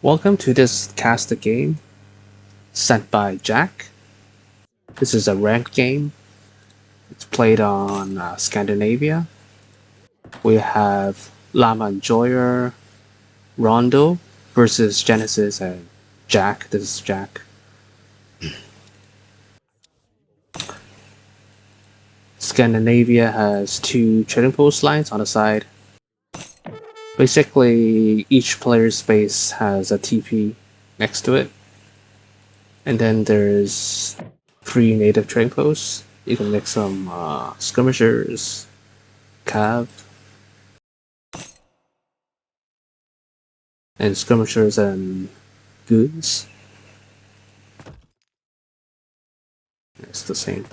Welcome to this caster game sent by Jack. This is a ranked game. It's played on Scandinavia. We have Llama Enjoyer, Rondo versus Genesis and Jack. This is Jack. Scandinavia has two trading post lines on the side. Basically, each player's base has a TP next to it. And then there's 3 native trading posts. You can mix some skirmishers, cav, and skirmishers and goons. It's the same.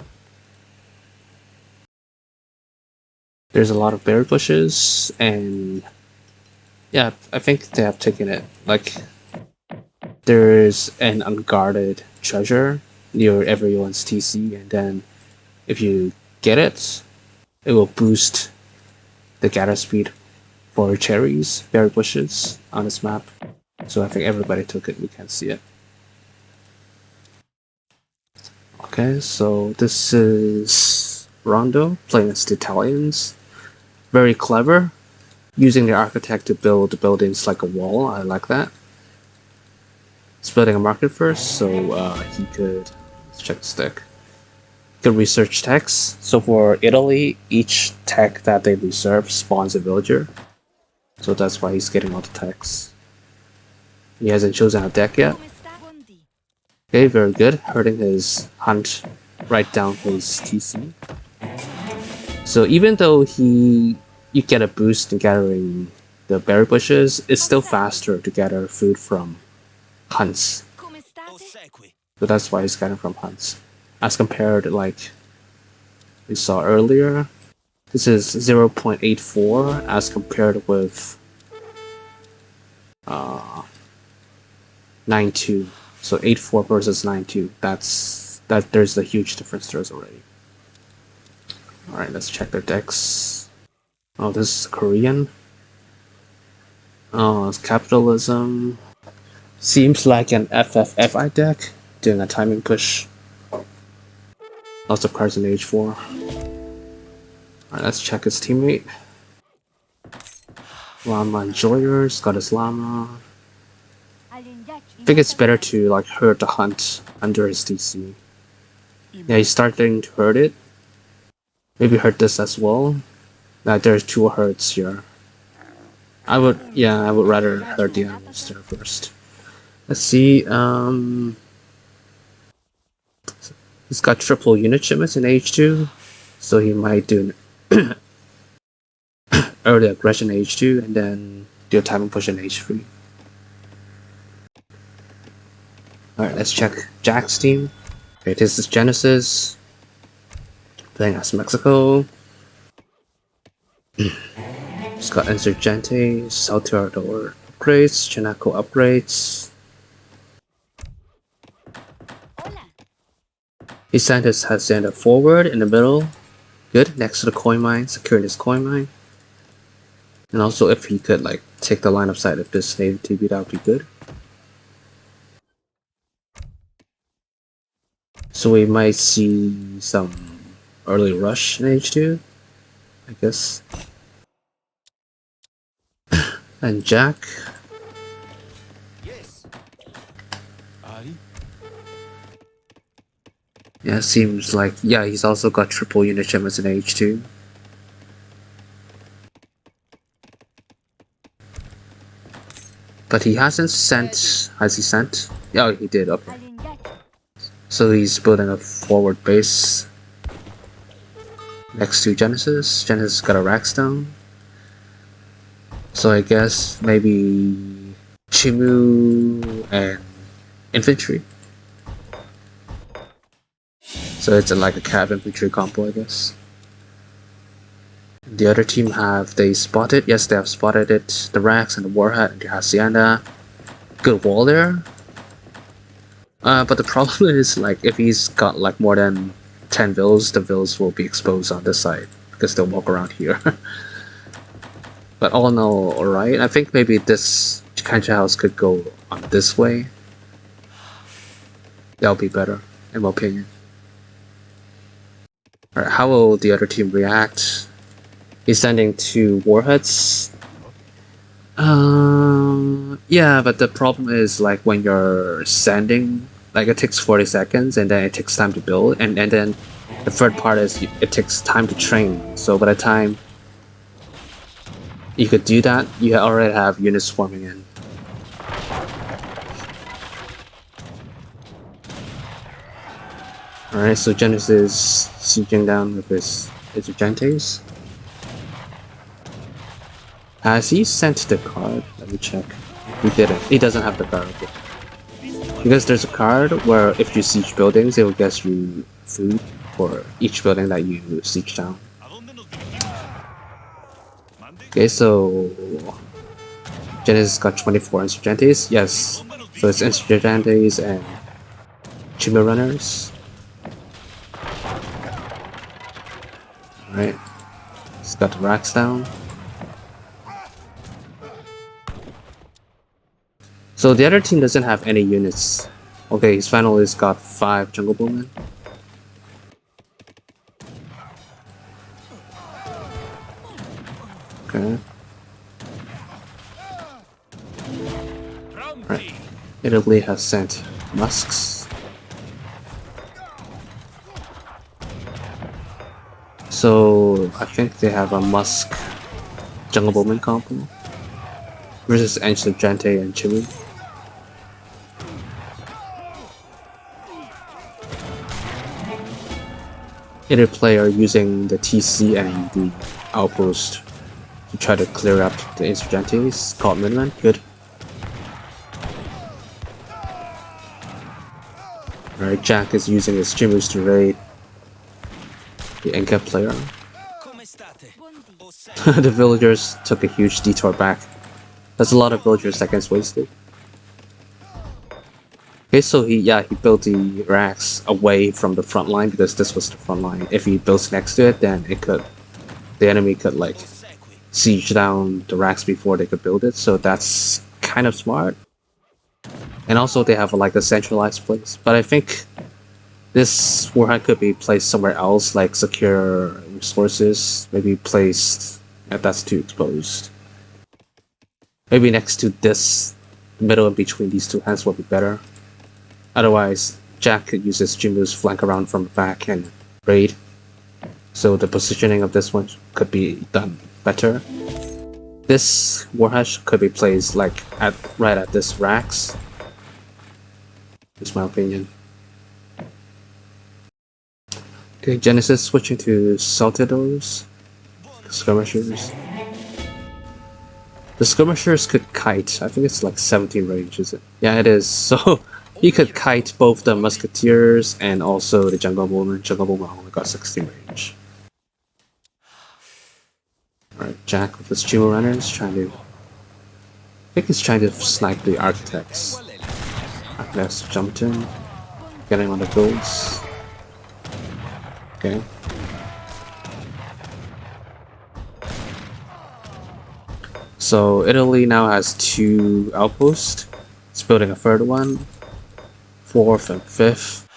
There's a lot of berry bushes, and yeah, I think they have taken it. Like, there's an unguarded treasure near everyone's TC, and then if you get it, it will boost the gather speed for cherries, berry bushes on this map. So I think everybody took it, we can't see it. Okay, so this is Rondo playing as the Italians. Very clever, using the architect to build buildings like a wall. I like that. He's building a market first, so he could, let's check the deck. Could research techs. So for Italy, each tech that they reserve spawns a villager. So that's why he's getting all the techs. He hasn't chosen a deck yet. Okay, very good. Hurting his hunt right down his TC. So even though you get a boost in gathering the berry bushes, it's still faster to gather food from hunts. So that's why he's getting from hunts. As compared to, like we saw earlier, this is 0.84 as compared with 9.2. So 8.4 versus 9.2. There's a huge difference there already. Alright, let's check their decks. Oh, this is Korean. Oh, it's capitalism. Seems like an FFFI deck, doing a timing push. Lots of cards in H4. Alright, let's check his teammate. Llama Enjoyers, got his Llama. I think it's better to like hurt the hunt under his DC. Yeah, he's starting to hurt it. Maybe hurt this as well. There's 2 hurts here. I would rather hurt the animals there first. Let's see, he's got triple unit shipments in H2, so he might do early aggression in H2 and then do a timing push in H3. Alright, let's check Jack's team. Okay, this is Genesis, playing as Mexico. He's got Insurgente, Salteador upgrades, Chinaco upgrades. He sent his Hacienda forward in the middle. Good, next to the coin mine, securing his coin mine. And also if he could like take the line of sight of this native TB, that would be good. So we might see some early rush in H2, I guess. And Jack. Yeah, seems like, yeah, he's also got triple unit shipments in H2. But he hasn't sent, has he sent? Oh, he did, okay. So he's building a forward base next to Genesis. Genesis got a Rackstone. So I guess maybe Chimu and infantry. So it's like a cav infantry combo, I guess. The other team they spotted? Yes, they have spotted it. The Rax and the Warhat and the Hacienda. Good wall there. But the problem is, like, if he's got like more than 10 vills, the vills will be exposed on this side because they'll walk around here. But all in all, alright. I think maybe this country house could go on this way, that'll be better, in my opinion. Alright, how will the other team react? He's sending 2 warheads. Yeah, but the problem is like when you're sending, like it takes 40 seconds and then it takes time to build, and then the third part is it takes time to train. So by the time you could do that, you already have units forming in. Alright, so Genesis sieging down with his Insurgentes. Has he sent the card? Let me check. He didn't. He doesn't have the card. Because there's a card where if you siege buildings, it will get you food for each building that you siege down. Okay, so Genesis got 24 Insurgentes. Yes, so it's Insurgentes and Chimera Runners. Alright, he's got the racks down. So the other team doesn't have any units. Okay, his finalist got 5 jungle bowmen. Okay. Right. Italy has sent musks. So I think they have a musk jungle bowman combo versus Insurgente and Chile. Either player using the TC and the outpost to try to clear up the Insurgentes. Called Midland. Good. Alright, Jack is using his Chimus to raid the Inca player. The villagers took a huge detour back. There's a lot of villagers that gets wasted. Okay, so he built the racks away from the front line because this was the front line. If he builds next to it, then the enemy could like siege down the racks before they could build it. So that's kind of smart. And also they have like a centralized place. But I think this warhead could be placed somewhere else, like secure resources. Maybe placed. That's too exposed. Maybe next to this middle in between these 2 hands would be better. Otherwise, Jack could use his Jimu's flank around from the back and raid. So the positioning of this one could be done better. This warhead could be placed like right at this racks. That's my opinion. Okay, Genesis switching to Saltadors. Skirmishers. The skirmishers could kite. I think it's like 17 range, is it? Yeah, it is. So he could kite both the musketeers and also the jungle bowman. Jungle bowman only got 16 range. Alright, Jack with his Chimo runners trying to. I think he's trying to snipe the architects. Architects jumped in, getting on the goals. Okay. So Italy now has 2 outposts. It's building a 3rd one, 4th and 5th,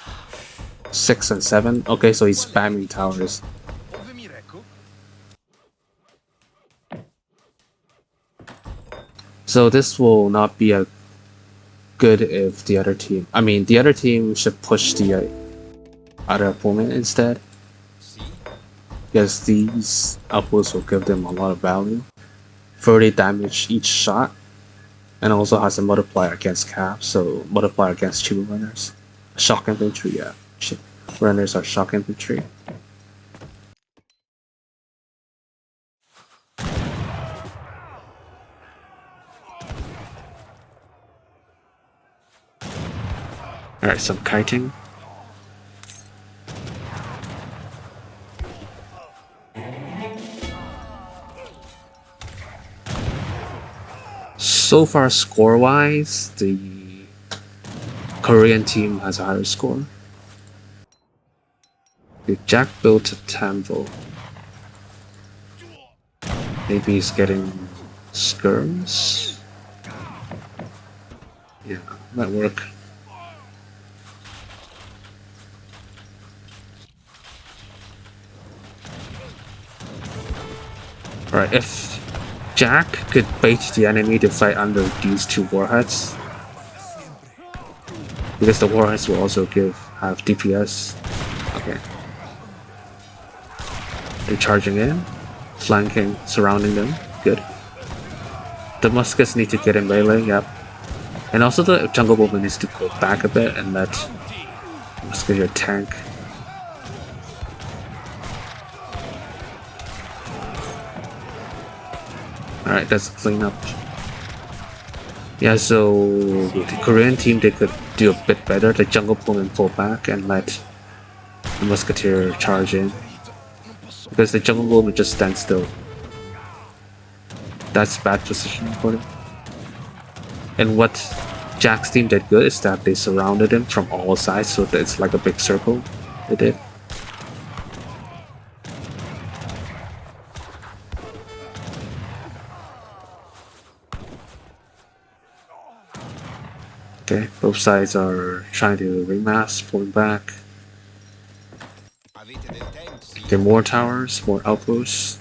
6 and 7. Okay, so he's spamming towers. So this will not be a good if the other team. I mean, the other team should push the other opponent instead, because these outposts will give them a lot of value. 30 damage each shot, and also has a multiplier against caps, so multiplier against Chibu runners. Shock infantry, yeah. Runners are shock infantry. Alright, some kiting. So far, score-wise, the Korean team has a higher score. The Jack built a Tambo. Maybe he's getting skirms. Yeah, that work. Alright, if Jack could bait the enemy to fight under these two warheads, because the warheads will also have DPS. Okay. They're charging in, flanking, surrounding them. Good. The muskets need to get in melee, yep. And also the jungle woman needs to go back a bit and let musketeer tank. Alright, that's clean up. Yeah, so the Korean team, they could do a bit better. The jungle woman pull back and let the musketeer charge in. Because the jungle woman just stands still. That's bad positioning for them. And what Jack's team did good is that they surrounded him from all sides, so that it's like a big circle. They did. Okay, both sides are trying to remass, pulling back. Okay, more towers, more outposts.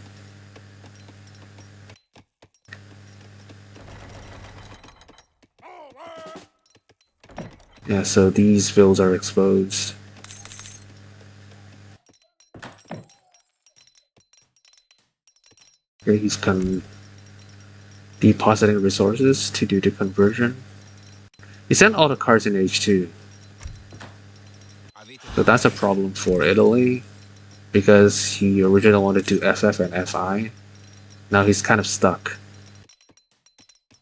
Yeah, so these villas are exposed. Okay, he's depositing resources to do the conversion. He sent all the cards in H2. So that's a problem for Italy, because he originally wanted to do FF and FI. Now he's kind of stuck.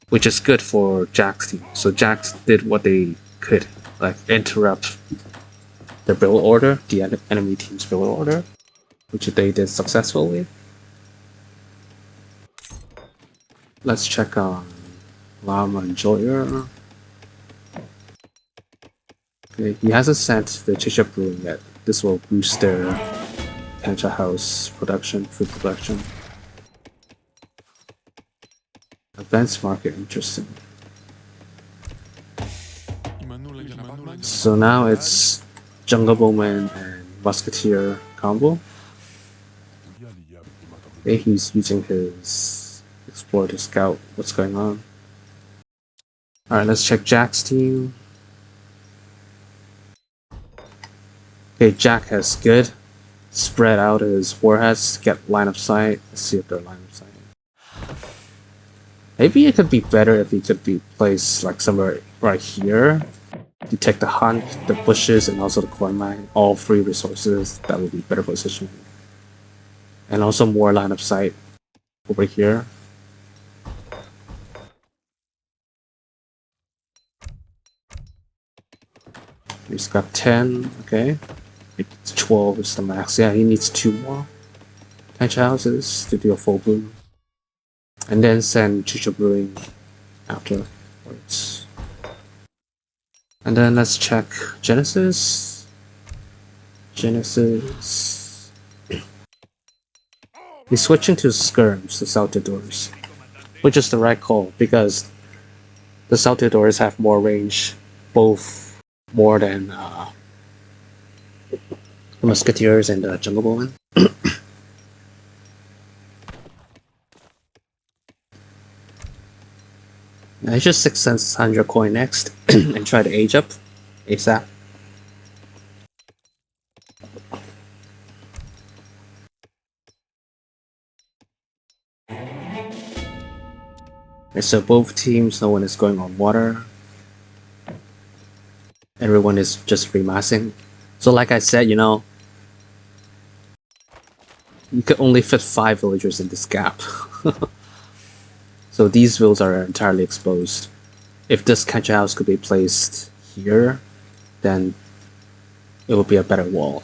Which is good for Jack's team. So Jax did what they could, like interrupt their build order, the enemy team's build order, which they did successfully. Let's check on Llama and Joyer. Okay, he hasn't sent the Chisha Brewing yet. This will boost their Cancha House production, food production. Advanced market, interesting. So now it's Jungle Bowman and Musketeer combo. Okay, he's using his Explore to scout what's going on. Alright, let's check Jack's team. Okay, Jack has good. Spread out his warheads to get line of sight. Let's see if they're line of sight. Maybe it could be better if he could be placed like somewhere right here. You take the hunt, the bushes, and also the coin mine. All free resources. That would be better positioning. And also more line of sight over here. He's got 10, okay. 12 is the max. Yeah, he needs 2 more Cancha houses to do a full boom. And then send Chucho Brewing afterwards. And then let's check Genesis. Genesis. He's switching to skirms, the Saltadors, which is the right call because the Saltadors have more range, both more than the Musketeers and the Jungle Bowman. I just 6 cents 100 coin next and try to age up ASAP. So both teams, no one is going on water. Everyone is just remassing. So like I said, you know, you could only fit 5 villagers in this gap. So these villas are entirely exposed. If this Cancha house could be placed here, then it would be a better wall.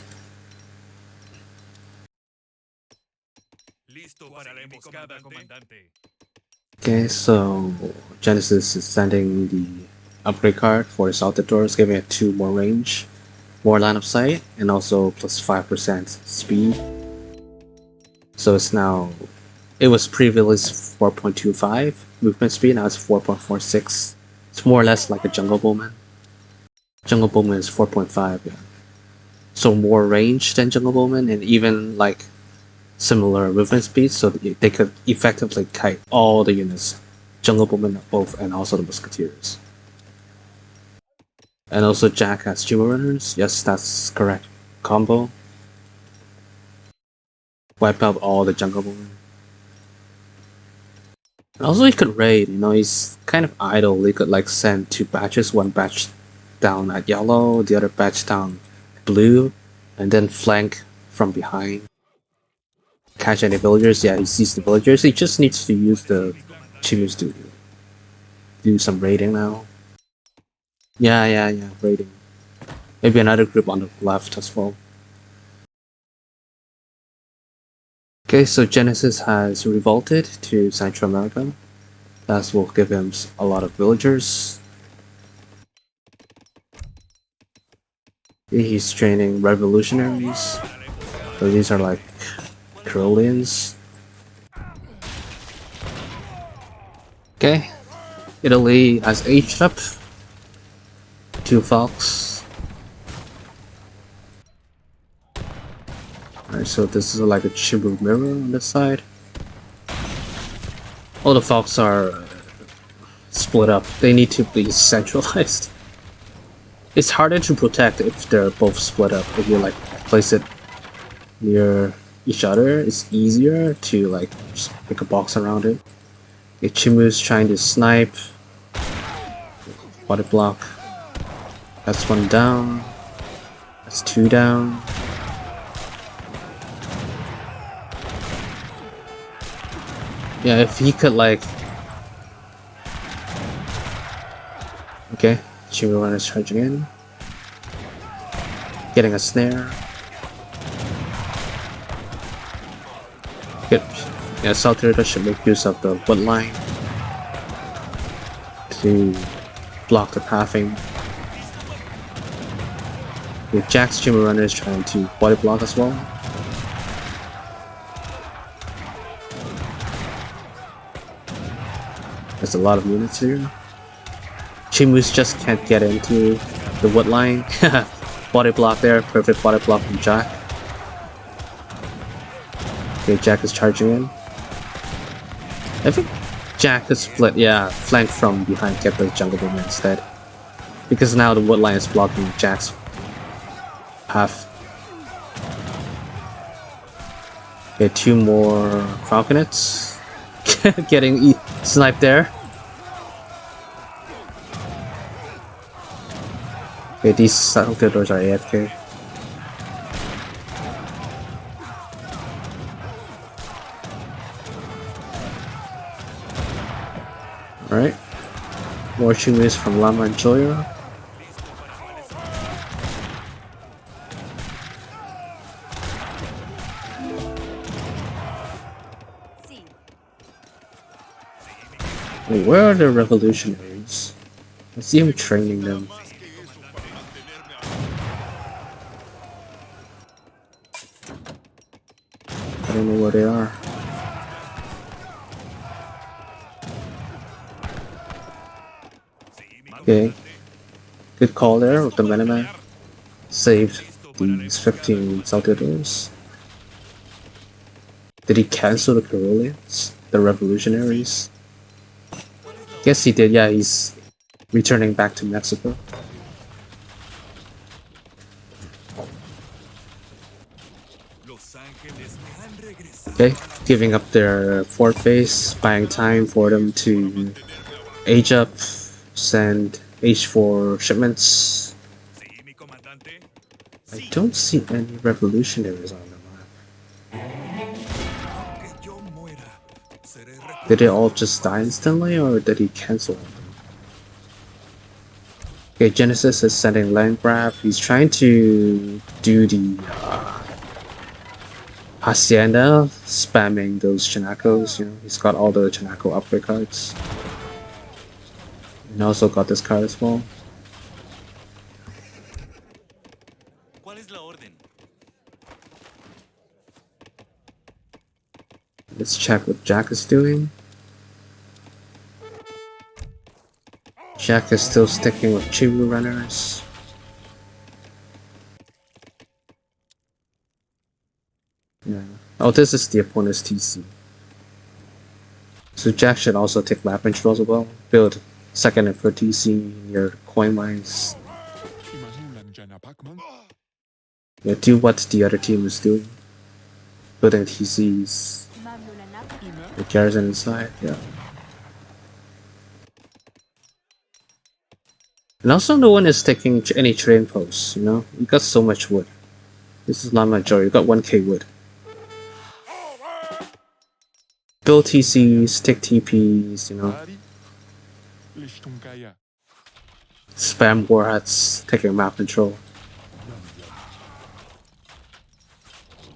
Okay, so Genesis is sending the upgrade card for the Saltadors, giving it 2 more range, more line of sight, and also plus 5% speed. So it's now, it was previously 4.25 movement speed, now it's 4.46. It's more or less like a jungle bowman. Jungle bowman is 4.5, yeah. So more range than jungle bowman, and even like similar movement speed, so they could effectively kite all the units, jungle bowman both, and also the musketeers. And also Jack has Jima runners. Yes, that's correct. Combo. Wipe out all the jungle bowmen. And also he could raid, you know, he's kind of idle. He could like send 2 batches, 1 batch down at yellow, the other batch down blue, and then flank from behind. Catch any villagers, yeah, he sees the villagers. He just needs to use the Chimus to do some raiding now. Yeah, raiding. Maybe another group on the left as well. Okay, so Genesis has revolted to Central America. That will give him a lot of villagers. He's training revolutionaries. So these are like Caroleans. Okay, Italy has aged up. 2 Fox. Alright, so this is like a Chibu mirror on this side. All the Fox are split up. They need to be centralized. It's harder to protect if they're both split up. If you like place it near each other, it's easier to like just make a box around it. Okay, Chimu's trying to snipe. Body block. That's 1 down. That's 2 down. Yeah, if he could like... Okay, Chimu is charging in. Getting a snare. Good. Yeah, South Turtle should make use of the wood line to block the pathing. With Jack's Chimu Runner is trying to body block as well. There's a lot of units here. Chimus just can't get into the wood line. Body block there, perfect body block from Jack. Okay, Jack is charging in. I think Jack is split, yeah, flank from behind, get the jungle bowman instead. Because now the wood line is blocking Jack's path. Okay, 2 more falconets. Getting sniped there. Okay, these saltadors are AFK. Alright. More Chimus from LLAMA and Joya. Where are the revolutionaries? I see him training them. I don't know where they are. Okay. Good call there with the Miniman. Saved these 15 Saltadors. Did he cancel the Caroleans? The revolutionaries? Yes, he did. Yeah, he's returning back to Mexico. Okay, giving up their fort base, buying time for them to age up, send H4 shipments. I don't see any revolutionaries on the map. Did they all just die instantly, or did he cancel them? Okay, Genesis is sending land grab. He's trying to do the Hacienda, spamming those Chinacos. You know, he's got all the Chinaco upgrade cards. And also got this card as well. Let's check what Jack is doing. Jack is still sticking with Chibu runners. Yeah. Oh, this is the opponent's TC. So Jack should also take map control as well. Build second and third TC near coin mines. Yeah, do what the other team is doing. Building TCs. The garrison inside, yeah. And also no one is taking any train posts, you know? You got so much wood. This is not majority, you got 1k wood. Build TCs, take TPs, you know. Spam warheads, taking map control.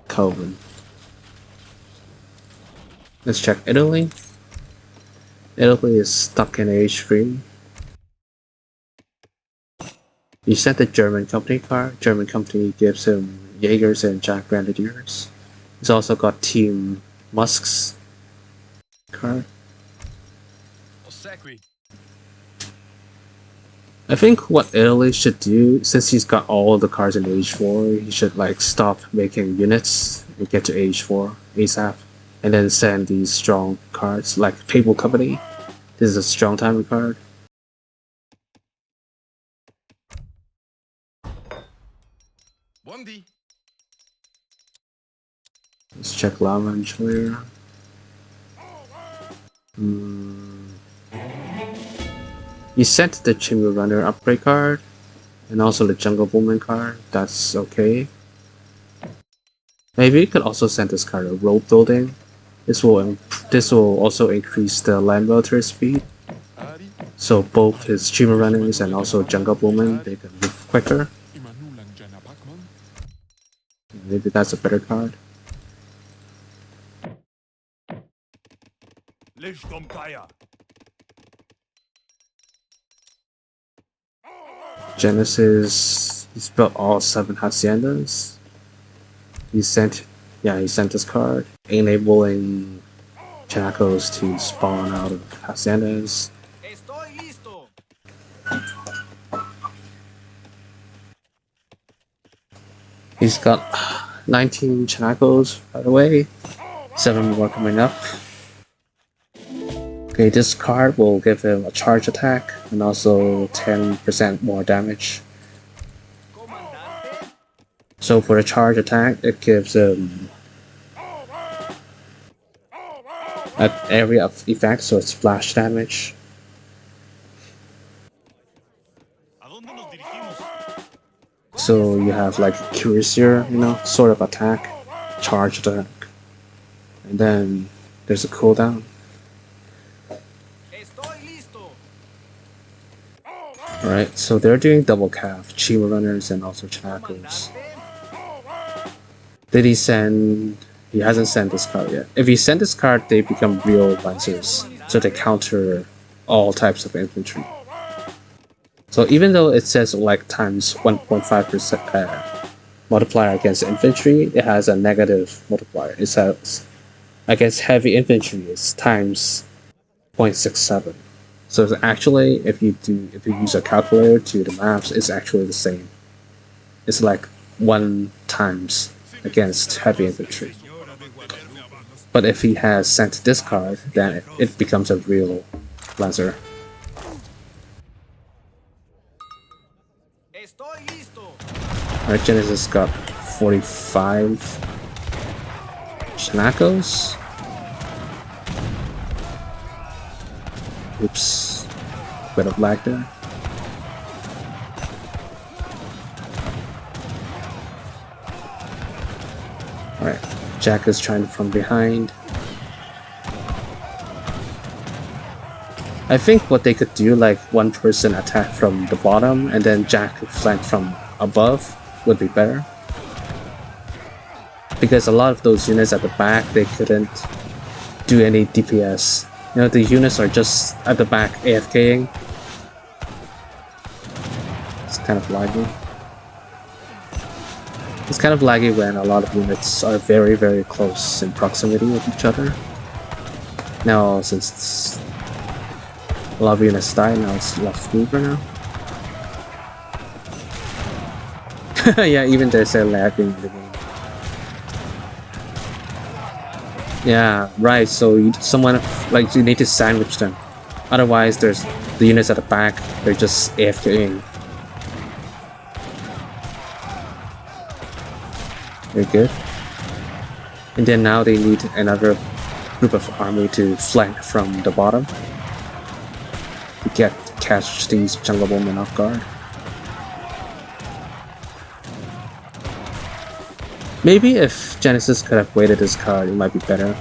Coven. Let's check Italy. Italy is stuck in age 3. You sent the German company card. German company gives him Jaegers and Jack Grenadiers. He's also got Team Musk's card. I think what Italy should do, since he's got all the cards in age 4, he should like stop making units and get to age 4 ASAP. And then send these strong cards like Papal Company. This is a strong timer card. Let's check LLAMA and Clear. You sent the Chimera Runner upgrade card and also the Jungle Woman card. That's okay. Maybe you could also send this card a road building. This will also increase the land military speed. So both his Chimera Runners and also Jungle Woman, they can move quicker. Maybe that's a better card. Genesis, he's built all 7 haciendas. He sent this card, enabling Chacos to spawn out of haciendas. He's got 19 Chacos, by the way, 7 more coming up. Okay, this card will give him a charge attack and also 10% more damage. So for the charge attack, it gives him an area of effect, so it's splash damage. So you have like Cuirassier, you know, sort of attack, charge attack, and then there's a cooldown. Alright, so they're doing double calf, Chima runners and also Chacos. Did he send... He hasn't sent this card yet. If he sent this card, they become real lancers, so they counter all types of infantry. So even though it says like times 1.5% multiplier against infantry, it has a negative multiplier. It says against heavy infantry is times 0.67. So it's actually, if you use a calculator to the maps, it's actually the same. It's like 1 times against heavy infantry. But if he has sent this card, then it becomes a real lancer. Alright, Genesis got 45 Shanakos. Oops, bit of lag there. Alright, Jack is trying from behind. I think what they could do, like one person attack from the bottom and then Jack flank from above would be better. Because a lot of those units at the back, they couldn't do any DPS. You know, the units are just at the back AFKing. It's kind of laggy. It's kind of laggy when a lot of units are very, very close in proximity with each other. Now, since A lot of units die, now it's left mover now. Yeah, even there's a lagging in the game. Yeah, right, so someone, like, you need to sandwich them. Otherwise, there's the units at the back, they're just AFKing. Very good. And then now they need another group of army to flank from the bottom to catch these jungle women off guard. Maybe if Genesis could have waited this card, it might be better.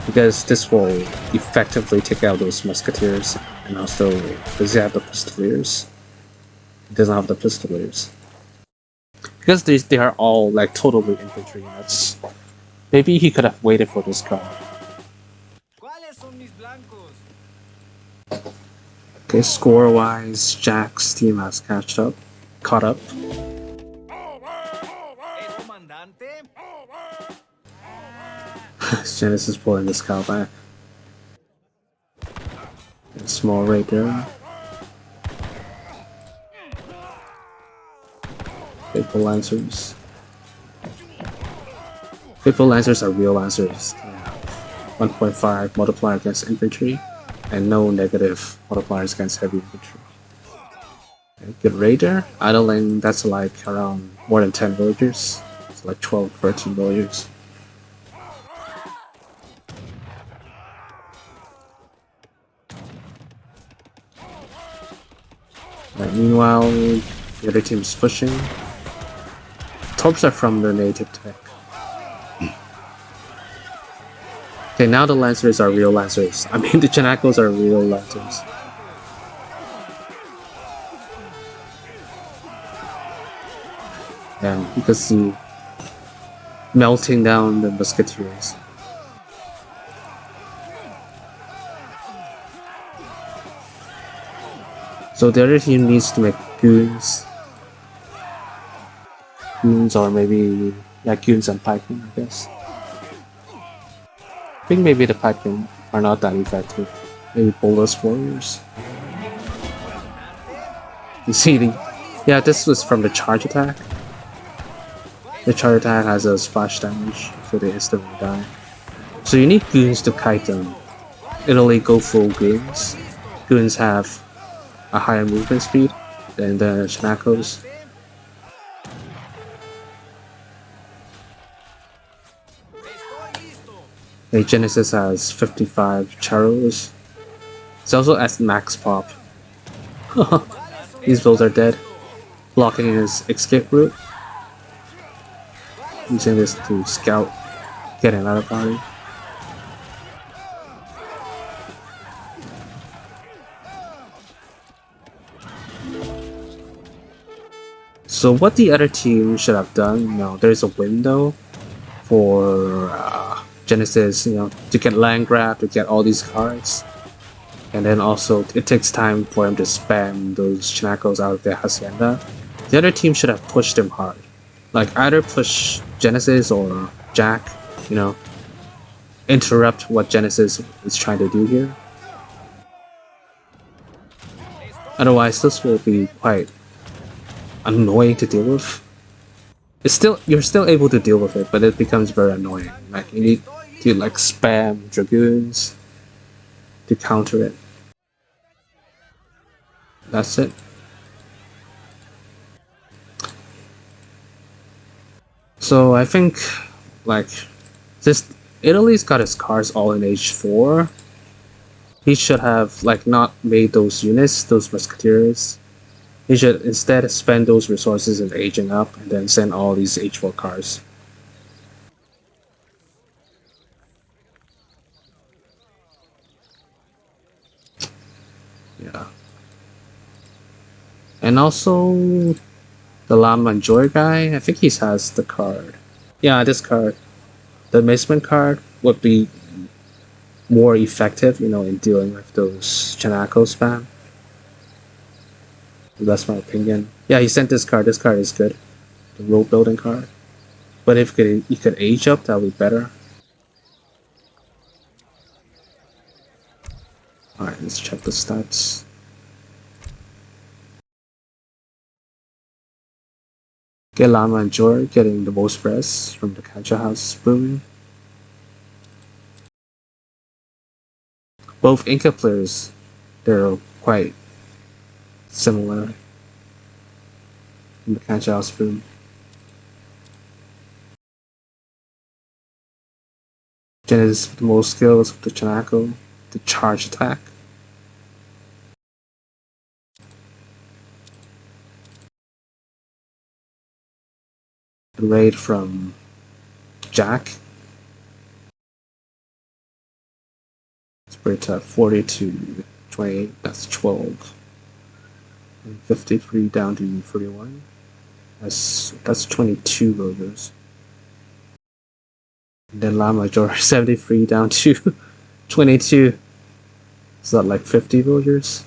Because this will effectively take out those musketeers, and also does he have the pistoliers? He doesn't have the pistoliers. Because they are all like totally infantry units. Maybe he could have waited for this card. Okay, score-wise, Jack's team has caught up. Genesis pulling this cow back. A small right there. Faithful Lancers. Faithful Lancers are real Lancers. 1.5 multiplier against infantry, and no negative multipliers against heavy infantry. Okay, good raider. Idling, that's like around more than 10 villagers. It's like 12, 13 villagers. Right, meanwhile, the other team is pushing. Torps are from the native tech. Okay, now the Lancers are real Lancers. I mean, the Chanakos are real Lancers. Yeah, you can see melting down the musketeers. So the other team needs to make goons. Goons, or maybe, yeah, goons and pikemen, I guess. I think maybe the pikemen are not that effective. Maybe Bolus warriors. You see yeah, this was from the charge attack. The charge attack has a splash damage, so they instantly die. So you need goons to kite them. Italy go full goons. Goons have a higher movement speed than the Chanakos. The Genesis has 55 Charos. It's also at max pop. These builds are dead. Blocking his escape route. Using this to scout, get another body. So what the other team should have done, there's a window for Genesis, to get land grab, to get all these cards. And then also, it takes time for him to spam those Chanakos out of their Hacienda. The other team should have pushed him hard. Like, either push Genesis or Jack, interrupt what Genesis is trying to do here. Otherwise, this will be quite annoying to deal with. You're still able to deal with it, but it becomes very annoying. Like, you need to spam Dragoons to counter it. That's it. So I think, this Italy's got his cards all in H4. He should have not made those units, those musketeers. He should instead spend those resources in aging up and then send all these H4 cards. Yeah. And also, the LLAMA and Joy guy, I think he has the card. Yeah, this card. The amazement card would be more effective, in dealing with those Chanako spam. That's my opinion. Yeah, he sent this card. This card is good. The road building card. But if you could age up, that would be better. Alright. Let's check the stats. Get LLAMA and Jor getting the most rest from the Catcher House boon. Both Inca players, they're quite similar in the Catcher House boon. Genesis with the most skills with the Chanako, the charge attack. The raid from Jack. Split at 40 to 28, that's 12. And 53 down to 41. That's 22 voters. And then LLAMA Jor 73 down to 22. Is that like 50 voters?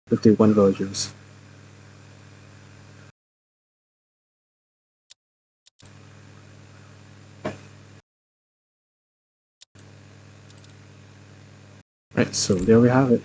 51 voters. Right, so there we have it.